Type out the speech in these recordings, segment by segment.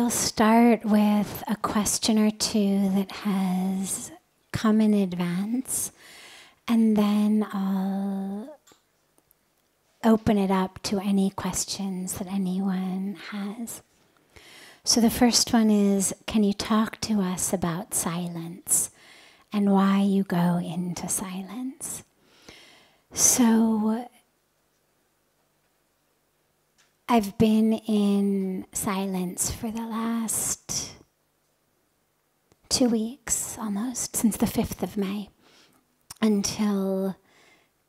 I'll start with a question or two that has come in advance, and then I'll open it up to any questions that anyone has. So the first one is, can you talk to us about silence and why you go into silence? So I've been in silence for the last 2 weeks almost, since the 5th of May, until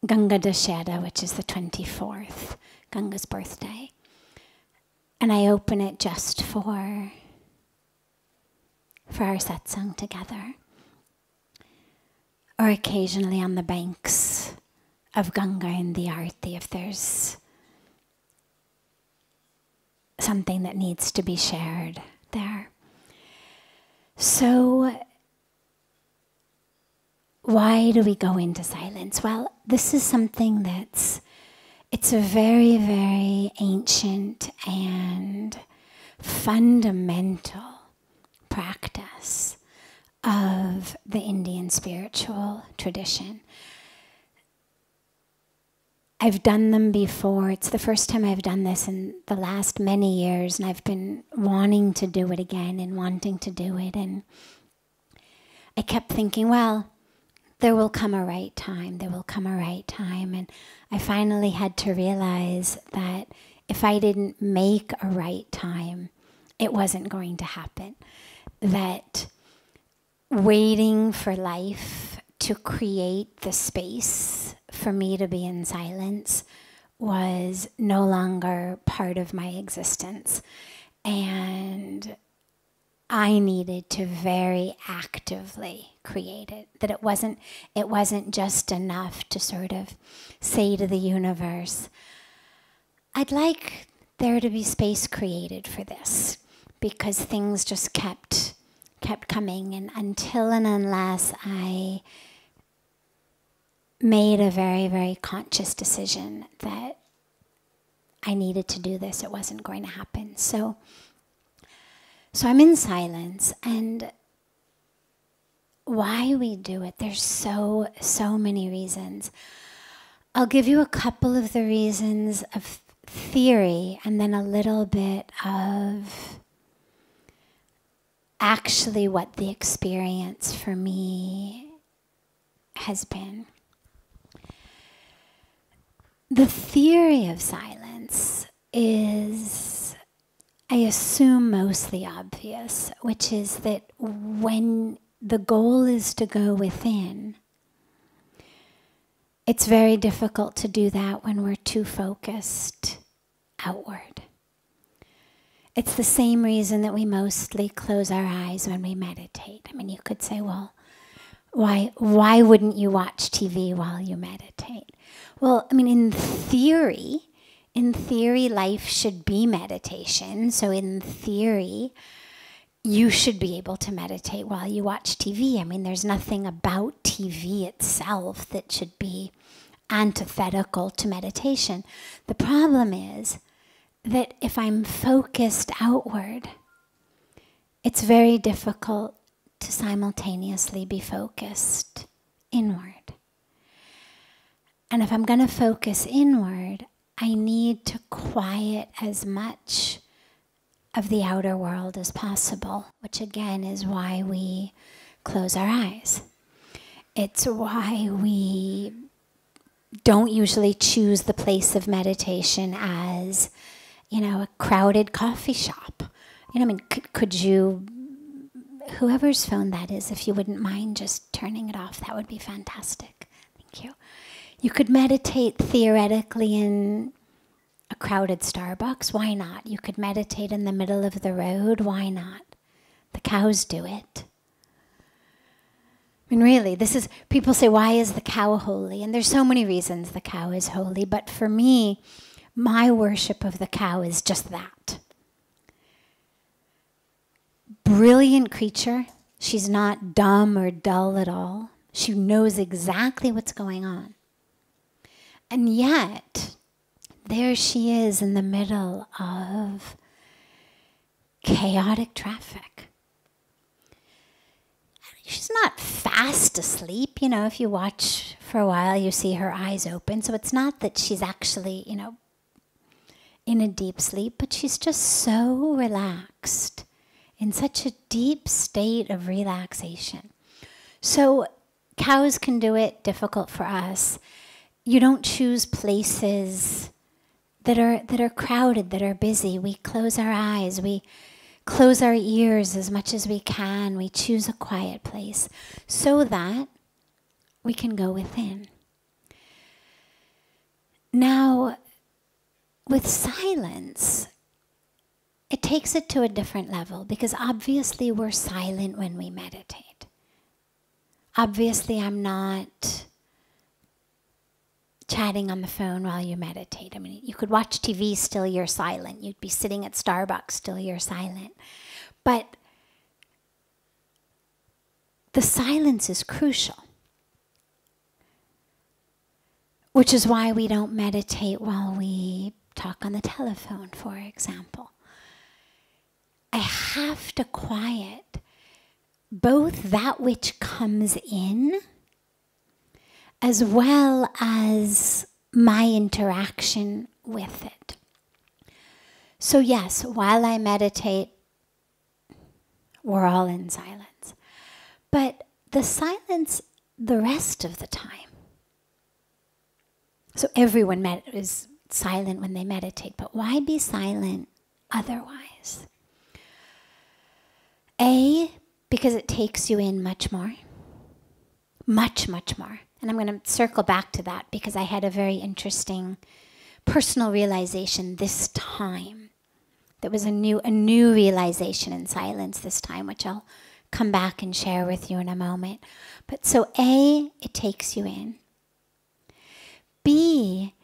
Ganga Dashera, which is the 24th, Ganga's birthday. And I open it just for our satsang together. Or occasionally on the banks of Ganga in the Arti, if there's something that needs to be shared there. So, why do we go into silence? Well, this is something it's a very, very ancient and fundamental practice of the Indian spiritual tradition. I've done them before. It's the first time I've done this in the last many years, and I've been wanting to do it again and wanting to do it. And I kept thinking, well, there will come a right time. There will come a right time. And I finally had to realize that if I didn't make a right time, it wasn't going to happen. That waiting for life to create the space for me to be in silence was no longer part of my existence. And I needed to very actively create it. That it wasn't just enough to sort of say to the universe, I'd like there to be space created for this, because things just kept coming, and until and unless I made a very, very conscious decision that I needed to do this, it wasn't going to happen. So I'm in silence, and why we do it, there's so many reasons. I'll give you a couple of the reasons of theory, and then a little bit of actually what the experience for me has been. The theory of silence is, I assume, mostly obvious, which is that when the goal is to go within, it's very difficult to do that when we're too focused outward. It's the same reason that we mostly close our eyes when we meditate. I mean, you could say, well, why wouldn't you watch TV while you meditate? Well, I mean, in theory, life should be meditation. So in theory, you should be able to meditate while you watch TV. I mean, there's nothing about TV itself that should be antithetical to meditation. The problem is that if I'm focused outward, it's very difficult to simultaneously be focused inward. And if I'm going to focus inward, I need to quiet as much of the outer world as possible, which again is why we close our eyes. It's why we don't usually choose the place of meditation as, a crowded coffee shop. Could you, whoever's phone that is, if you wouldn't mind just turning it off, that would be fantastic. Thank you. You could meditate theoretically in a crowded Starbucks. Why not? You could meditate in the middle of the road. Why not? The cows do it. I mean, really, people say, why is the cow holy? And there's so many reasons the cow is holy, but for me, my worship of the cow is just that. Brilliant creature. She's not dumb or dull at all. She knows exactly what's going on. And yet, there she is in the middle of chaotic traffic. She's not fast asleep. You know, if you watch for a while, you see her eyes open. So it's not that she's actually, you know, in a deep sleep, but she's just so relaxed, in such a deep state of relaxation. So cows can do it, difficult for us. You don't choose places that are crowded, that are busy. We close our eyes, we close our ears as much as we can. We choose a quiet place so that we can go within. Now, with silence, it takes it to a different level, because obviously we're silent when we meditate. Obviously I'm not chatting on the phone while you meditate. I mean, you could watch TV, still you're silent. You'd be sitting at Starbucks, still you're silent. But the silence is crucial, which is why we don't meditate while we talk on the telephone, for example. I have to quiet both that which comes in as well as my interaction with it. So yes, while I meditate, we're all in silence. But the silence the rest of the time. So everyone is silent when they meditate, but why be silent otherwise? A, because it takes you in much more. Much, much more. And I'm going to circle back to that because I had a very interesting personal realization this time. There was a new realization in silence this time, which I'll come back and share with you in a moment. But so A, it takes you in. B,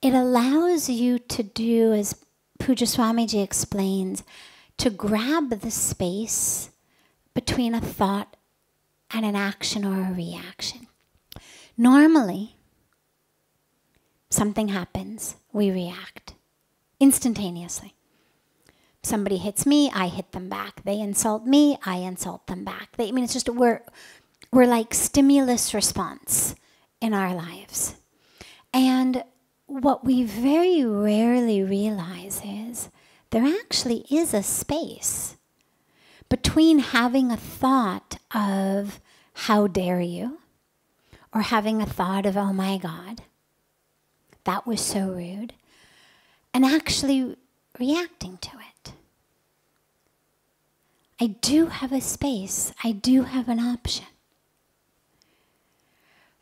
it allows you to do, as Puja Swamiji explains, to grab the space between a thought and an action or a reaction. Normally, something happens, we react instantaneously. Somebody hits me, I hit them back. They insult me, I insult them back. It's just we're like stimulus response in our lives. And what we very rarely realize is there actually is a space between having a thought of how dare you, or having a thought of, oh my God, that was so rude, and actually reacting to it. I do have a space. I do have an option.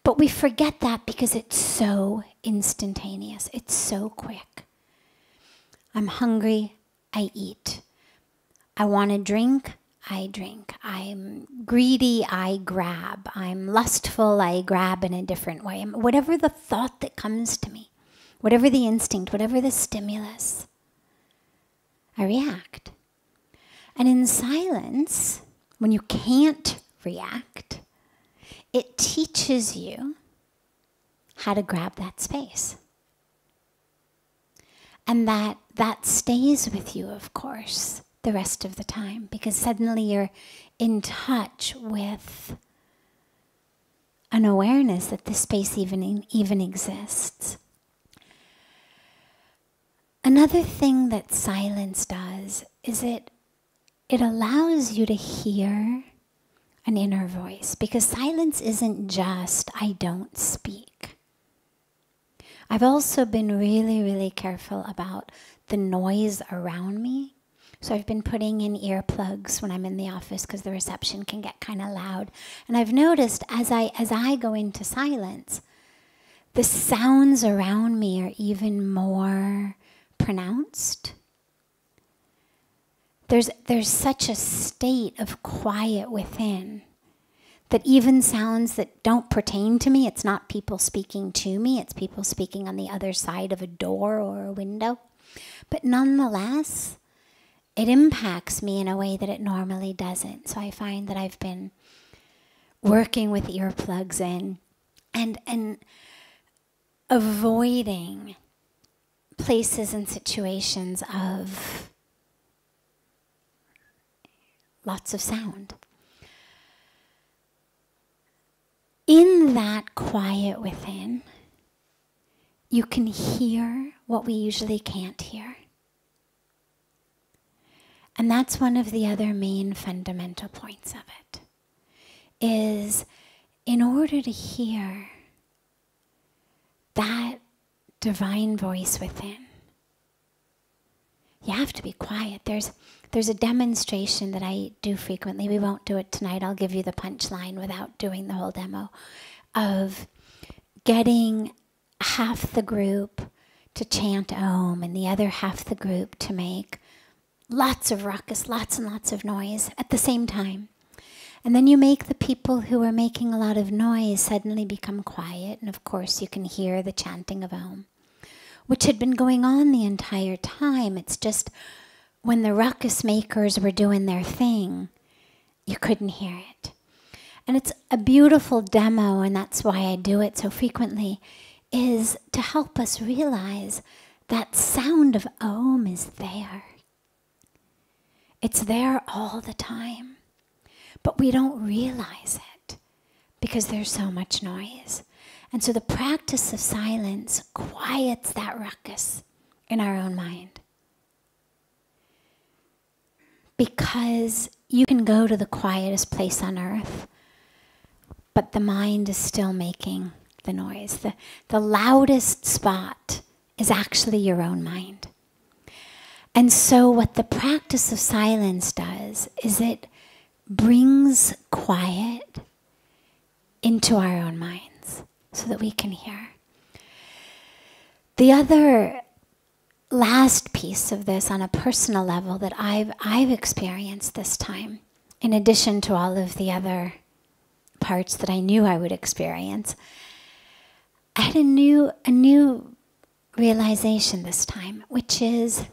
But we forget that because it's so instantaneous. It's so quick. I'm hungry, I eat. I want a drink, I drink. I'm greedy, I grab. I'm lustful, I grab in a different way. Whatever the thought that comes to me, whatever the instinct, whatever the stimulus, I react. And in silence, when you can't react, it teaches you how to grab that space. And that stays with you, of course, the rest of the time, because suddenly you're in touch with an awareness that this space even exists. Another thing that silence does is it allows you to hear an inner voice, because silence isn't just, I don't speak. I've also been really, really careful about the noise around me. So I've been putting in earplugs when I'm in the office because the reception can get kind of loud. And I've noticed as I go into silence, the sounds around me are even more pronounced. There's such a state of quiet within that even sounds that don't pertain to me, it's not people speaking to me, it's people speaking on the other side of a door or a window. But nonetheless, it impacts me in a way that it normally doesn't. So I find that I've been working with earplugs in and avoiding places and situations of lots of sound. In that quiet within, you can hear what we usually can't hear. And that's one of the other main fundamental points of it, is in order to hear that divine voice within, you have to be quiet. There's a demonstration that I do frequently. We won't do it tonight. I'll give you the punchline without doing the whole demo, of getting half the group to chant Om and the other half the group to make lots of ruckus, lots and lots of noise at the same time. And then you make the people who are making a lot of noise suddenly become quiet. And of course you can hear the chanting of Om, which had been going on the entire time. It's just when the ruckus makers were doing their thing, you couldn't hear it. And it's a beautiful demo, and that's why I do it so frequently, is to help us realize that sound of Om is there. It's there all the time, but we don't realize it because there's so much noise. And so the practice of silence quiets that ruckus in our own mind. Because you can go to the quietest place on earth, but the mind is still making the noise. The loudest spot is actually your own mind. And so what the practice of silence does is it brings quiet into our own minds so that we can hear. The other last piece of this on a personal level that I've experienced this time, in addition to all of the other parts that I knew I would experience, I had a new realization this time, which is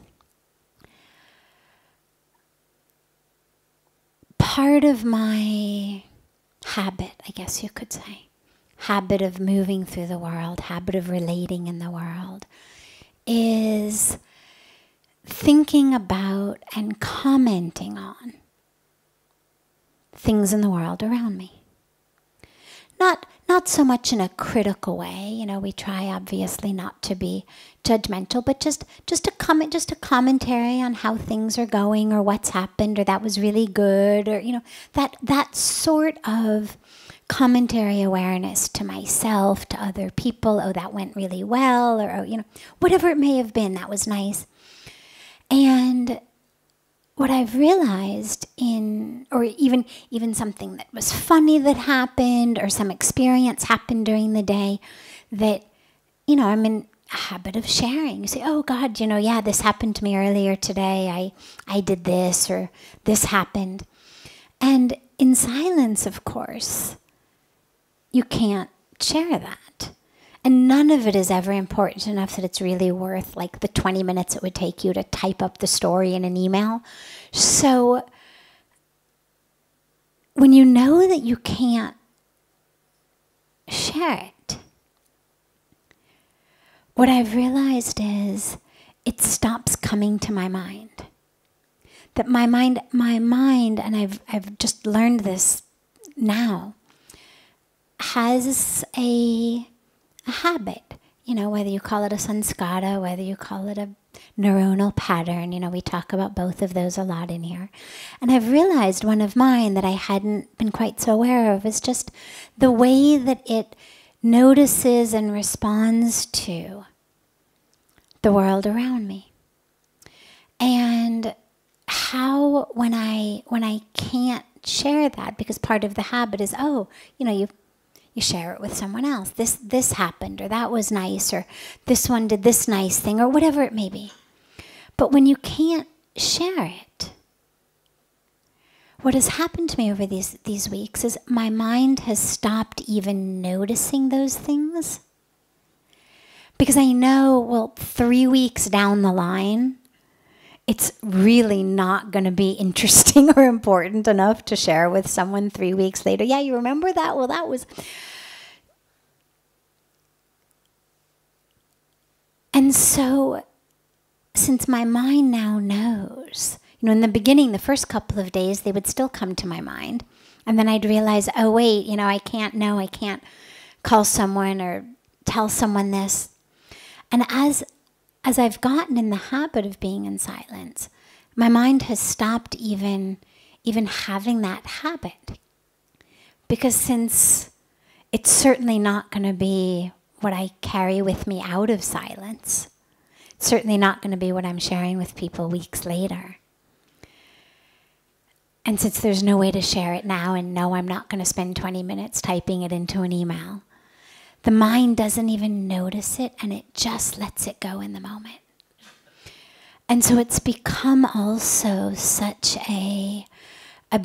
part of my habit, I guess you could say, habit of moving through the world, habit of relating in the world, is thinking about and commenting on things in the world around me. Not so much in a critical way, you know, we try obviously not to be judgmental, but just a comment, just a commentary on how things are going or what's happened or that was really good, or, you know, that sort of commentary awareness to myself, to other people. Oh, that went really well, or, oh, you know, whatever it may have been, that was nice. And what I've realized or even something that was funny that happened, or some experience happened during the day that, you know, I'm in a habit of sharing. You say, oh God, you know, yeah, this happened to me earlier today. I did this, or this happened. And in silence, of course, you can't share that. And none of it is ever important enough that it's really worth like the 20 minutes it would take you to type up the story in an email. So when you know that you can't share it, what I've realized is it stops coming to my mind. That my mind, and I've just learned this now, has a habit, you know, whether you call it a sanskara, whether you call it a neuronal pattern, you know, we talk about both of those a lot in here. And I've realized one of mine that I hadn't been quite so aware of is just the way that it notices and responds to the world around me. And how when I can't share that, because part of the habit is, oh, you know, you share it with someone else. This happened, or that was nice, or this one did this nice thing, or whatever it may be. But when you can't share it, what has happened to me over these weeks is my mind has stopped even noticing those things. Because I know, well, 3 weeks down the line, it's really not going to be interesting or important enough to share with someone 3 weeks later. Yeah, you remember that? Well, that was... And so, since my mind now knows, In the beginning, the first couple of days, they would still come to my mind. And then I'd realize, oh wait, I can't call someone or tell someone this. And as I've gotten in the habit of being in silence, my mind has stopped even having that habit. Because since it's certainly not going to be what I carry with me out of silence, it's certainly not going to be what I'm sharing with people weeks later. And since there's no way to share it now, and no, I'm not going to spend 20 minutes typing it into an email, the mind doesn't even notice it, and it just lets it go in the moment. And so it's become also such a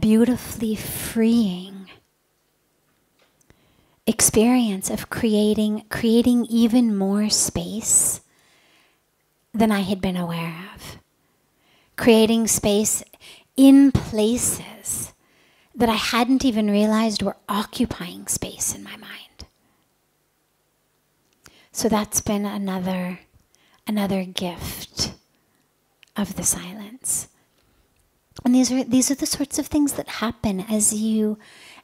beautifully freeing experience of creating even more space than I had been aware of. Creating space in places that I hadn't even realized were occupying space in my mind. So that's been another gift of the silence. And these are the sorts of things that happen as you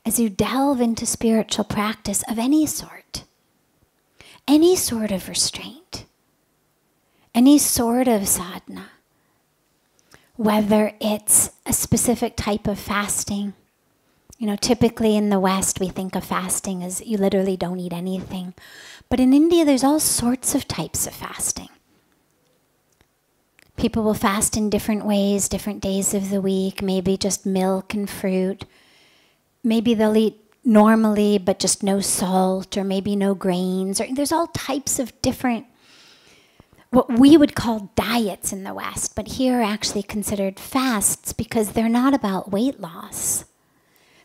delve into spiritual practice of any sort of restraint, any sort of sadhana. Whether it's a specific type of fasting. Typically in the West we think of fasting as you literally don't eat anything. But in India there's all sorts of types of fasting. People will fast in different ways, different days of the week, maybe just milk and fruit. Maybe they'll eat normally but just no salt, or maybe no grains. Or there's all types of different what we would call diets in the West, but here are actually considered fasts because they're not about weight loss.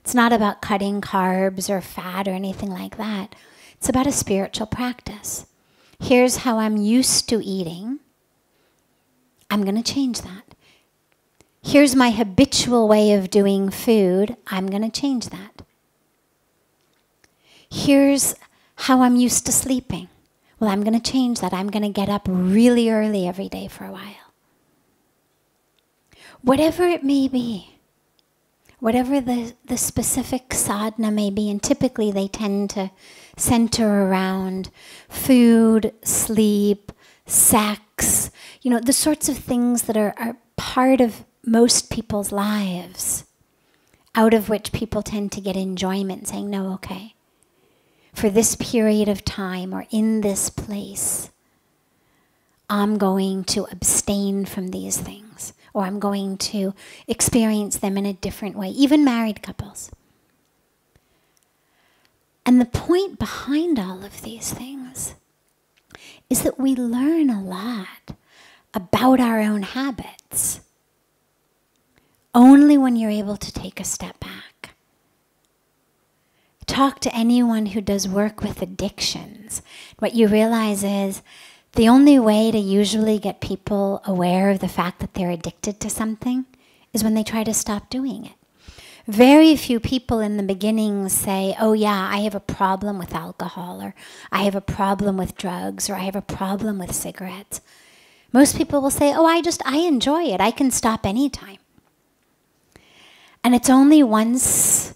It's not about cutting carbs or fat or anything like that. It's about a spiritual practice. Here's how I'm used to eating. I'm going to change that. Here's my habitual way of doing food. I'm going to change that. Here's how I'm used to sleeping. Well, I'm going to change that. I'm going to get up really early every day for a while. Whatever it may be, whatever the specific sadhana may be, and typically they tend to center around food, sleep, sex, the sorts of things that are part of most people's lives, out of which people tend to get enjoyment, saying, no, okay. For this period of time or in this place, I'm going to abstain from these things, or I'm going to experience them in a different way, even married couples. And the point behind all of these things is that we learn a lot about our own habits only when you're able to take a step back. Talk to anyone who does work with addictions. What you realize is the only way to usually get people aware of the fact that they're addicted to something is when they try to stop doing it. Very few people in the beginning say, oh yeah, I have a problem with alcohol, or I have a problem with drugs, or I have a problem with cigarettes. Most people will say, oh, I enjoy it. I can stop anytime. And it's only once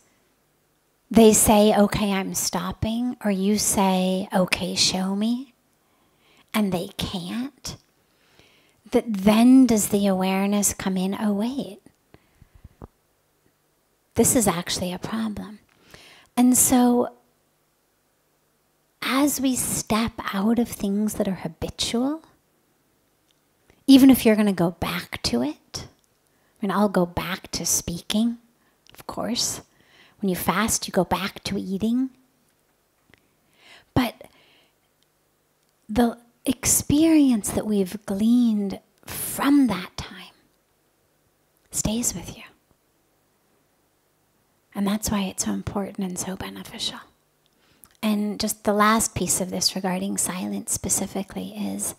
they say, okay, I'm stopping, or you say, okay, show me, and they can't, that then does the awareness come in, oh wait, this is actually a problem. And so as we step out of things that are habitual, even if you're going to go back to it, I'll go back to speaking, of course. When you fast, you go back to eating. But the experience that we've gleaned from that time stays with you. And that's why it's so important and so beneficial. And just the last piece of this regarding silence specifically is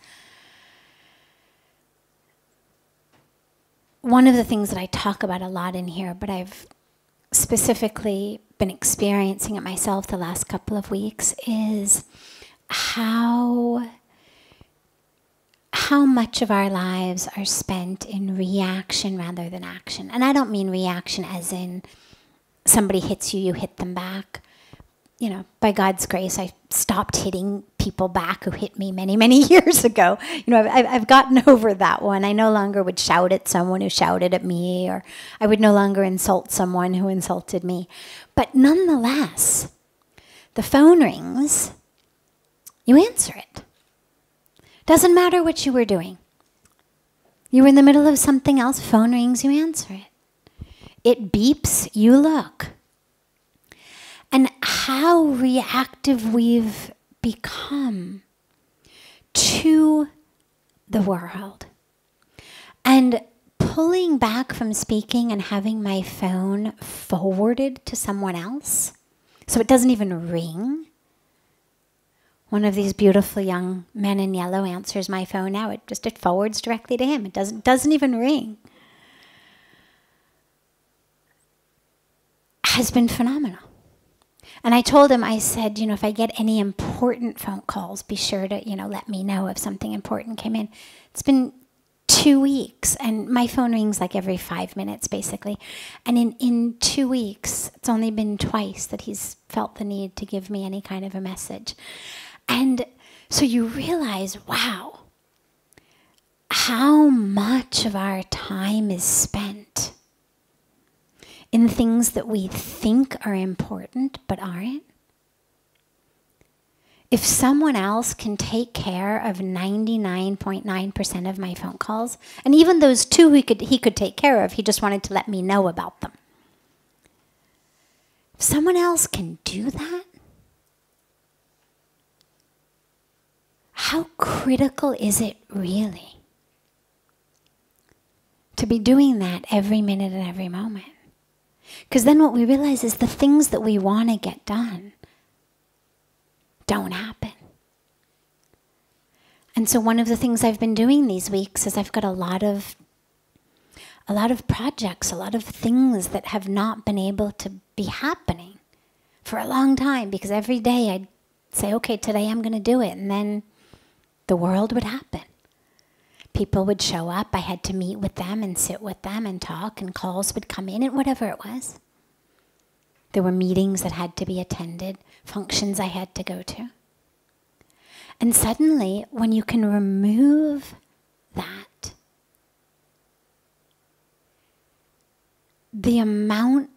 one of the things that I talk about a lot in here, but I've specifically been experiencing it myself the last couple of weeks, is how how much of our lives are spent in reaction rather than action. And I don't mean reaction as in somebody hits you, you hit them back. You know, by God's grace, I stopped hitting people back who hit me many, many years ago. You know, I've gotten over that one. I no longer would shout at someone who shouted at me, or I would no longer insult someone who insulted me. But nonetheless, the phone rings, you answer it. Doesn't matter what you were doing. You were in the middle of something else, phone rings, you answer it. It beeps, you look. And how reactive we've become to the world. And pulling back from speaking and having my phone forwarded to someone else, so it doesn't even ring. One of these beautiful young men in yellow answers my phone now. It forwards directly to him. It doesn't even ring. Has been phenomenal. And I told him, I said, you know, if I get any important phone calls, be sure to, you know, let me know if something important came in. It's been 2 weeks, and my phone rings like every 5 minutes, basically. And in 2 weeks, it's only been twice that he's felt the need to give me any kind of a message. And so you realize, wow, how much of our time is spent in things that we think are important but aren't. If someone else can take care of 99.9% of my phone calls, and even those 2 he could take care of, he just wanted to let me know about them. If someone else can do that, how critical is it really to be doing that every minute and every moment? Because then what we realize is the things that we want to get done don't happen. And so one of the things I've been doing these weeks is I've got a lot of projects, a lot of things that have not been able to be happening for a long time, because every day I'd say, okay, today I'm going to do it, and then the world would happen. People would show up, I had to meet with them and sit with them and talk, and calls would come in, and whatever it was. There were meetings that had to be attended, functions I had to go to. And suddenly, when you can remove that, the amount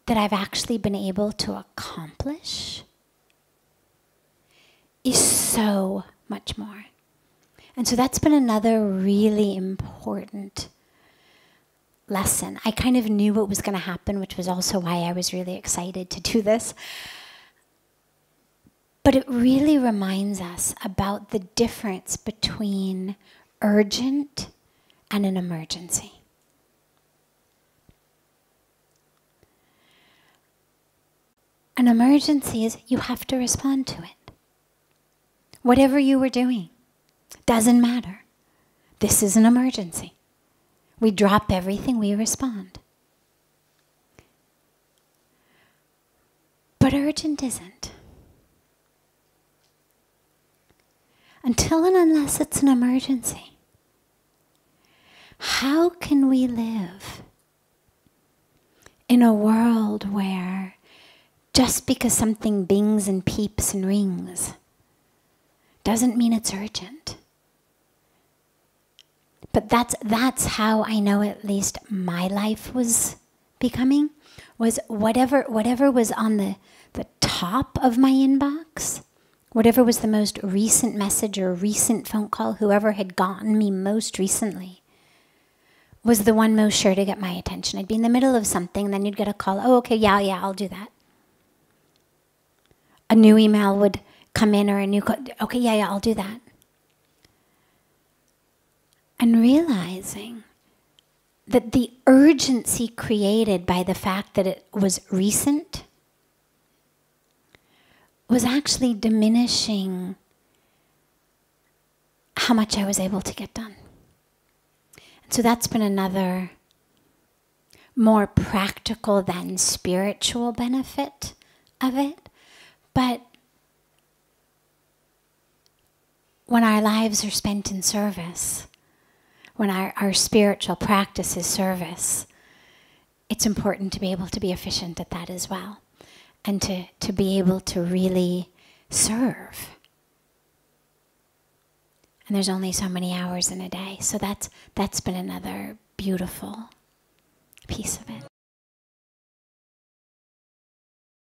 that I've actually been able to accomplish is so much more. And so that's been another really important lesson. I kind of knew what was going to happen, which was also why I was really excited to do this. But it really reminds us about the difference between urgent and an emergency. An emergency is you have to respond to it. Whatever you were doing, doesn't matter. This is an emergency. We drop everything, we respond. But urgent isn't. Until and unless it's an emergency, how can we live in a world where just because something bings and peeps and rings doesn't mean it's urgent? But that's how I know at least my life was becoming, was whatever was on the top of my inbox, whatever was the most recent message or recent phone call, whoever had gotten me most recently, was the one most sure to get my attention. I'd be in the middle of something, then you'd get a call, oh, okay, yeah, I'll do that. A new email would come in, or a new call, okay, yeah, I'll do that. And realizing that the urgency created by the fact that it was recent was actually diminishing how much I was able to get done. And so that's been another more practical than spiritual benefit of it. But when our lives are spent in service, when our spiritual practice is service, it's important to be able to be efficient at that as well, and to be able to really serve. And there's only so many hours in a day, so that's been another beautiful piece of it.